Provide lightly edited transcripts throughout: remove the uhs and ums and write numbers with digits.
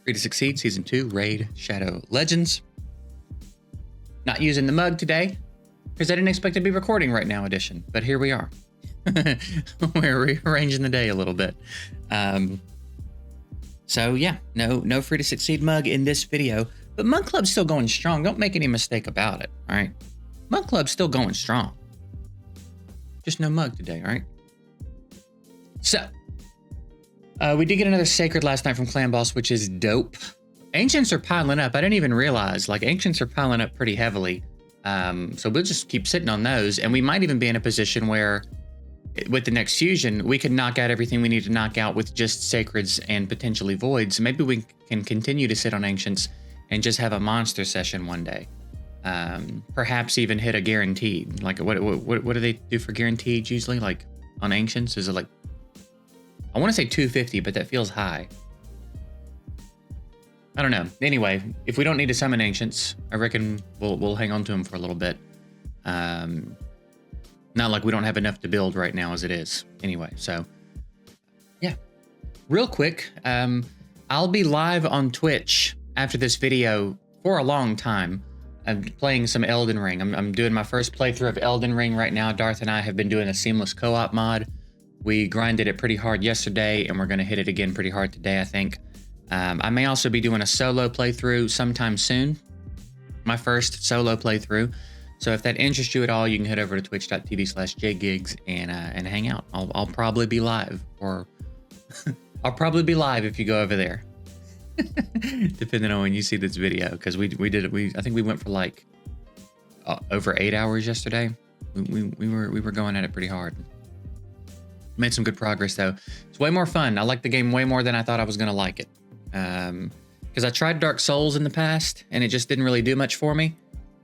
Free to Succeed, Season 2, Raid Shadow Legends. Not using the mug today, because I didn't expect to be recording right now edition, but here we are. We're rearranging the day a little bit. So yeah, no Free to Succeed mug in this video, but Mug Club's still going strong. Don't make any mistake about it, all right? Mug Club's still going strong. Just no mug today, all right? So, we did get another Sacred last night from Clan Boss, which is dope. Ancients are piling up. I didn't even realize, like, Ancients are piling up pretty heavily. So we'll just keep sitting on those, and we might even be in a position where, with the next fusion, we could knock out everything we need to knock out with just Sacreds and potentially Voids. Maybe we can continue to sit on Ancients and just have a monster session one day. Perhaps even hit a guaranteed. Like, what do they do for guaranteed usually? Like, on Ancients, is it like, I want to say 250, but that feels high. I don't know. Anyway, if we don't need to summon Ancients, I reckon we'll hang on to them for a little bit. Not like we don't have enough to build right now as it is. Anyway, so yeah. Real quick, I'll be live on Twitch after this video for a long time. I'm playing some Elden Ring. I'm doing my first playthrough of Elden Ring right now. Darth and I have been doing a seamless co-op mod. We grinded it pretty hard yesterday, and we're going to hit it again pretty hard today, I think. I may also be doing a solo playthrough sometime soon. My first solo playthrough. So if that interests you at all, you can head over to twitch.tv/JGigs and hang out. I'll probably be live, or I'll probably be live if you go over there. Depending on when you see this video, because we did it. I think we went for like over 8 hours yesterday. We were going at it pretty hard. Made some good progress though. It's way more fun. I like the game way more than I thought I was gonna like it. Because I tried Dark Souls in the past and it just didn't really do much for me.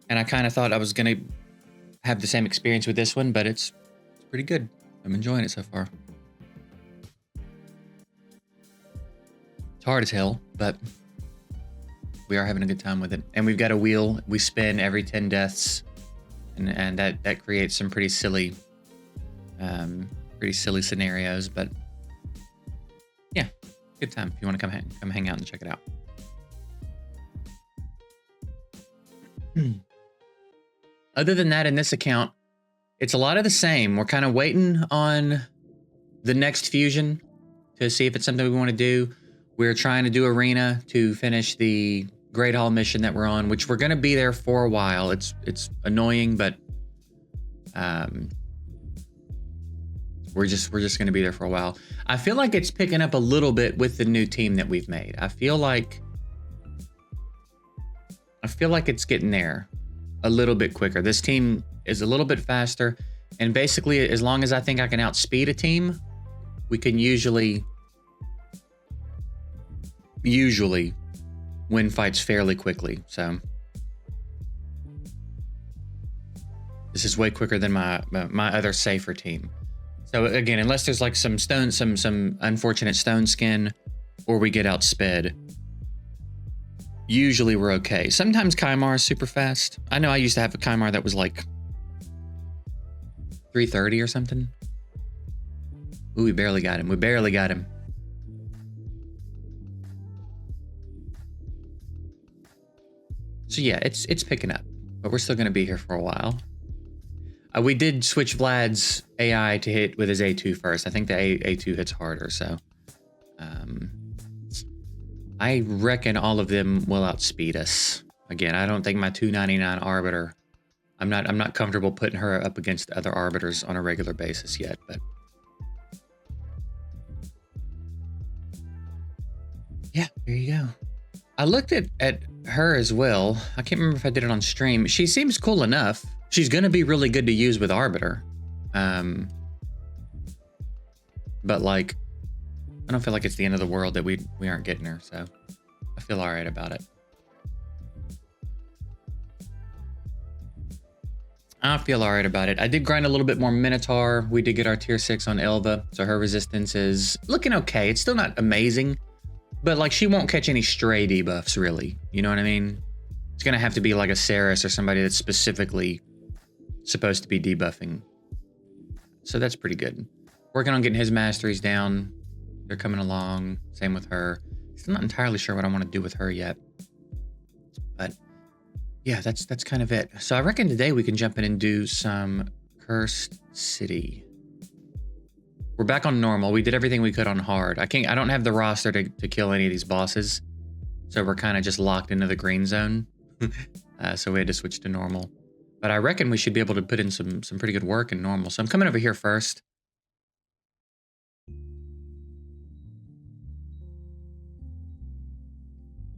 And I kind of thought I was gonna have the same experience with this one, but it's pretty good. I'm enjoying it so far. It's hard as hell, but we are having a good time with it. And we've got a wheel we spin every 10 deaths, and that creates some pretty silly scenarios, but yeah, good time if you want to come hang out and check it out. Other than that, in this account, it's a lot of the same. We're kind of waiting on the next fusion to see if it's something we want to do. We're trying to do Arena to finish the Great Hall mission that we're on, which we're going to be there for a while. It's annoying, but we're just going to be there for a while. I feel like it's picking up a little bit with the new team that we've made. I feel like it's getting there a little bit quicker. This team is a little bit faster, and basically, as long as I think I can outspeed a team, we can usually win fights fairly quickly. So this is way quicker than my other safer team. So again, unless there's like some unfortunate stone skin, or we get outsped, usually we're okay. Sometimes Kymar is super fast. I know I used to have a Kymar that was like 330 or something. Ooh, we barely got him. So yeah, it's picking up, but we're still gonna be here for a while. We did switch Vlad's AI to hit with his A2 first. I think the A2 hits harder, so I reckon all of them will outspeed us. Again, I don't think my 299 Arbiter, I'm not comfortable putting her up against other Arbiters on a regular basis yet, but yeah, there you go. I looked at her as well. I can't remember if I did it on stream. She seems cool enough. She's going to be really good to use with Arbiter. But like, I don't feel like it's the end of the world that we aren't getting her, so I feel all right about it. I feel all right about it. I did grind a little bit more Minotaur. We did get our tier 6 on Elva, so her resistance is looking okay. It's still not amazing, but like she won't catch any stray debuffs really. You know what I mean? It's gonna have to be like a Saris or somebody that's specifically supposed to be debuffing. So that's pretty good. Working on getting his masteries down. They're coming along. Same with her. Still not entirely sure what I want to do with her yet. But yeah, that's kind of it. So I reckon today we can jump in and do some Cursed City. We're back on normal. We did everything we could on hard. I don't have the roster to kill any of these bosses. So we're kind of just locked into the green zone. So we had to switch to normal. But I reckon we should be able to put in some pretty good work in normal. So I'm coming over here first.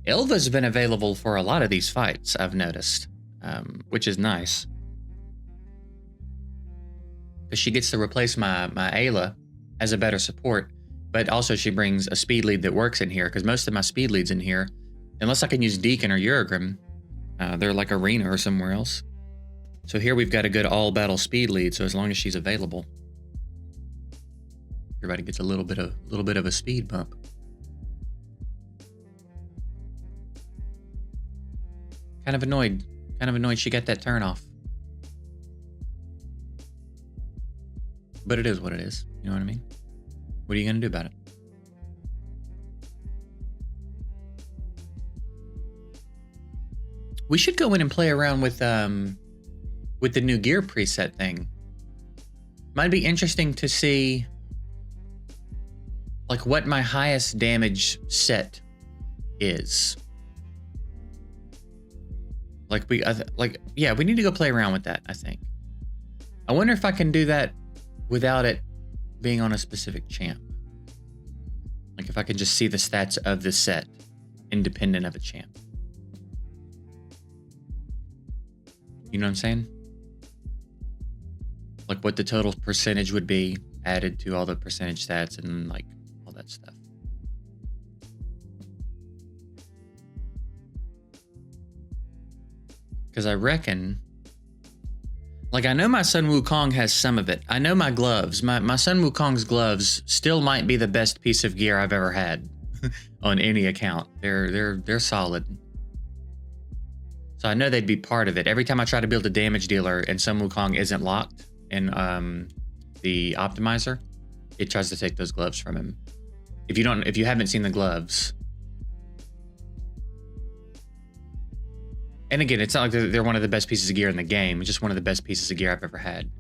Ilva's been available for a lot of these fights, I've noticed, which is nice. Because she gets to replace my Ayla as a better support, but also she brings a speed lead that works in here, because most of my speed leads in here, unless I can use Deacon or Uragrim, they're like Arena or somewhere else. So here we've got a good all-battle speed lead, so as long as she's available, everybody gets a little bit of a speed bump. Kind of annoyed she got that turn off. But it is what it is, you know what I mean? What are you gonna do about it? We should go in and play around with the new gear preset thing. Might be interesting to see like what my highest damage set is. Like we need to go play around with that, I think. I wonder if I can do that without it being on a specific champ. Like if I can just see the stats of the set independent of a champ. You know what I'm saying? Like what the total percentage would be added to all the percentage stats and like all that stuff. Because I reckon, like I know my Sun Wukong has some of it. I know my gloves, my Sun Wukong's gloves still might be the best piece of gear I've ever had on any account. They're solid. So I know they'd be part of it. Every time I try to build a damage dealer and Sun Wukong isn't locked in the optimizer, it tries to take those gloves from him. If you haven't seen the gloves. And again, it's not like they're one of the best pieces of gear in the game. It's just one of the best pieces of gear I've ever had.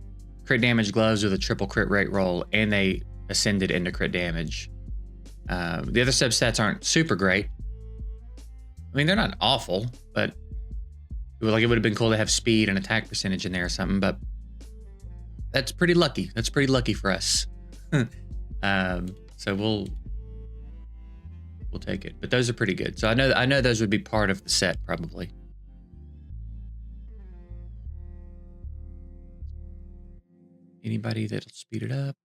Crit damage gloves with a triple crit rate roll, and they ascended into crit damage. The other substats aren't super great. I mean, they're not awful, but it would have been cool to have speed and attack percentage in there or something, but that's pretty lucky. That's pretty lucky for us. So we'll take it. But those are pretty good. So I know those would be part of the set probably. Anybody that'll speed it up?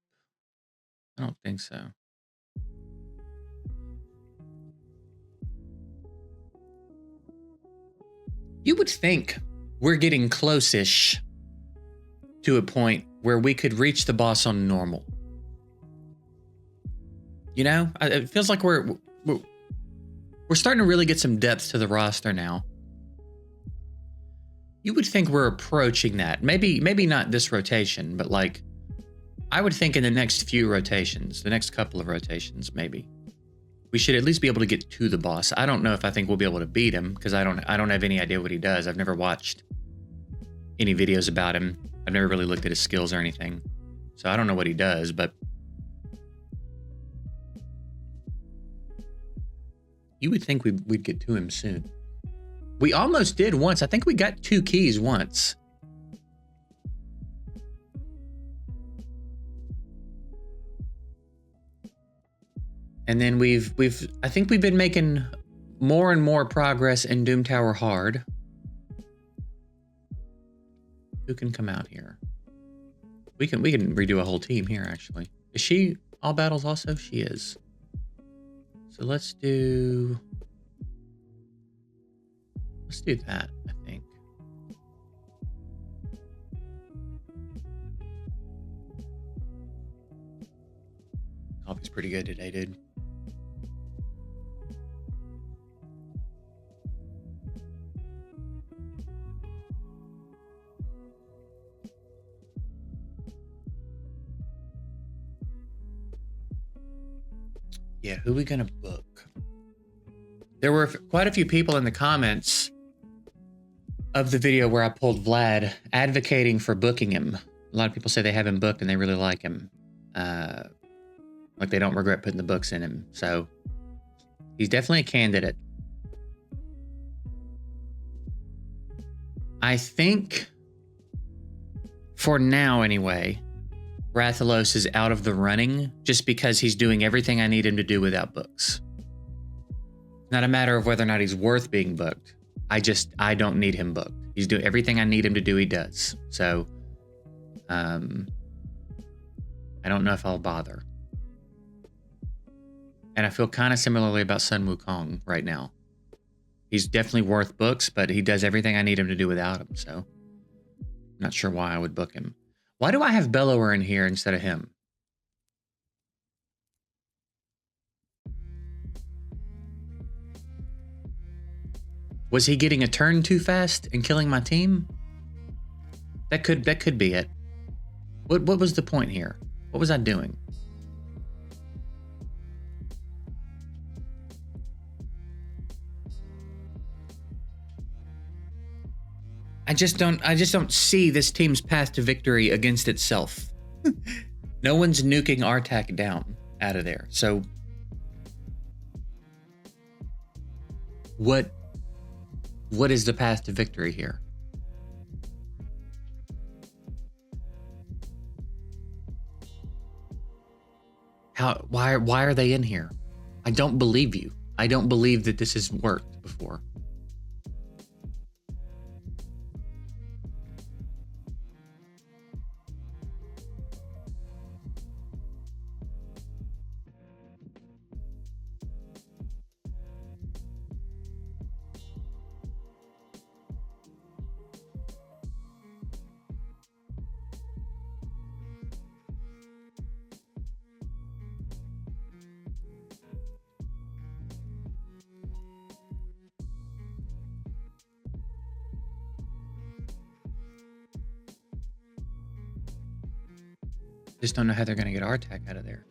I don't think so. You would think we're getting close-ish to a point where we could reach the boss on normal. You know, it feels like we're starting to really get some depth to the roster now. You would think we're approaching that. Maybe not this rotation, but like I would think in the next few rotations, the next couple of rotations, maybe we should at least be able to get to the boss. I don't know if I think we'll be able to beat him because I don't have any idea what he does. I've never watched any videos about him. I've never really looked at his skills or anything. So I don't know what he does, but you would think we'd get to him soon. We almost did once. I think we got 2 keys once. And then I think we've been making more and more progress in Doom Tower Hard. Who can come out here? We can redo a whole team here, actually. Is she all battles also? She is. So let's do that, I think. Coffee's pretty good today, dude. Yeah, who we gonna book? There were quite a few people in the comments of the video where I pulled Vlad advocating for booking him. A lot of people say they have him booked and they really like him. Like they don't regret putting the books in him. So he's definitely a candidate. I think for now anyway, Rathalos is out of the running just because he's doing everything I need him to do without books. Not a matter of whether or not he's worth being booked. I don't need him booked. He's doing everything I need him to do, he does. So, I don't know if I'll bother. And I feel kind of similarly about Sun Wukong right now. He's definitely worth books, but he does everything I need him to do without him. So, I'm not sure why I would book him. Why do I have Bellower in here instead of him? Was he getting a turn too fast and killing my team? That could be it. What was the point here? What was I doing? I just don't see this team's path to victory against itself. No one's nuking Artak down out of there. So what is the path to victory here? Why are they in here? I don't believe you. I don't believe that this has worked before. Just don't know how they're going to get Artak out of there.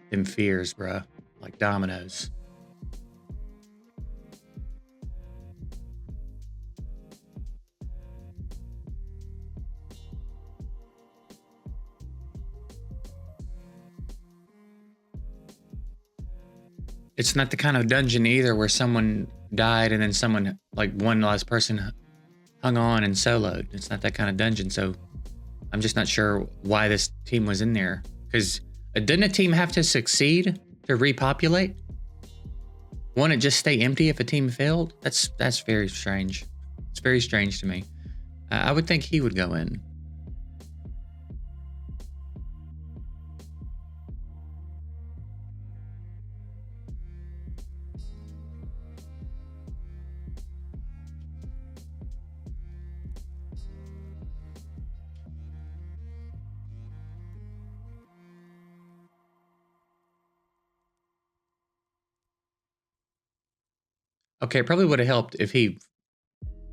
Them fears, bruh. Like dominoes. It's not the kind of dungeon either where someone died and then someone, like one last person hung on and soloed. It's not that kind of dungeon, so I'm just not sure why this team was in there. Because didn't a team have to succeed to repopulate? Wouldn't it just stay empty if a team failed? That's very strange. It's very strange to me. I would think he would go in. Okay, it probably would have helped if he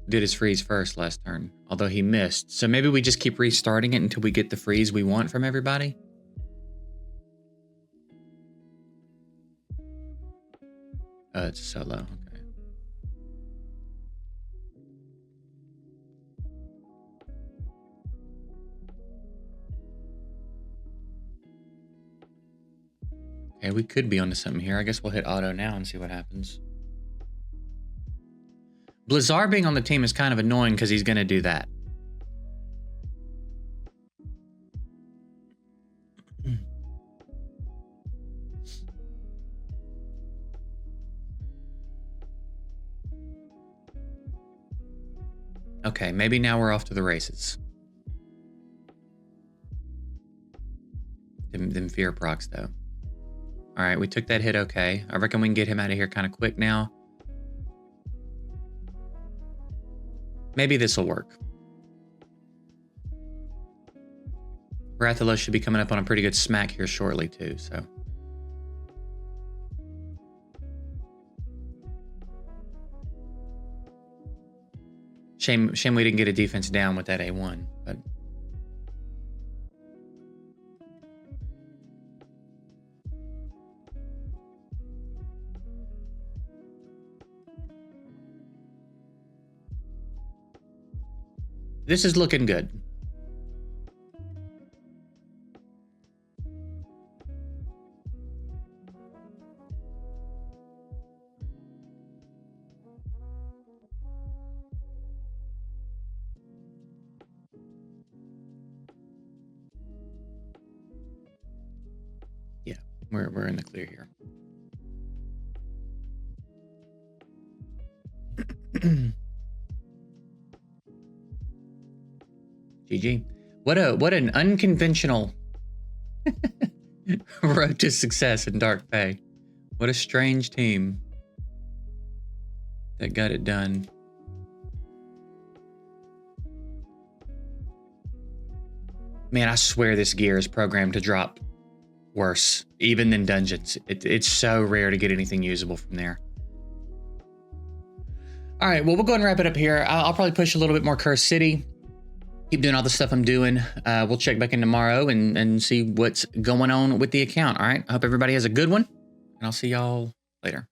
did his freeze first last turn, although he missed. So maybe we just keep restarting it until we get the freeze we want from everybody? Oh, it's solo, okay. Okay, we could be onto something here. I guess we'll hit auto now and see what happens. Blizzard being on the team is kind of annoying because he's going to do that. Okay, maybe now we're off to the races. Them fear procs, though. All right, we took that hit okay. I reckon we can get him out of here kind of quick now. Maybe this will work. Rathalos should be coming up on a pretty good smack here shortly, too, so. Shame we didn't get a defense down with that A1, but this is looking good. Yeah, we're in the clear here. GG. What an unconventional road to success in Dark Pay. What a strange team that got it done. Man, I swear this gear is programmed to drop worse, even than dungeons. It's so rare to get anything usable from there. All right, well, we'll go ahead and wrap it up here. I'll probably push a little bit more Curse City. Keep doing all the stuff I'm doing. We'll check back in tomorrow and see what's going on with the account. All right, I hope everybody has a good one, and I'll see y'all later.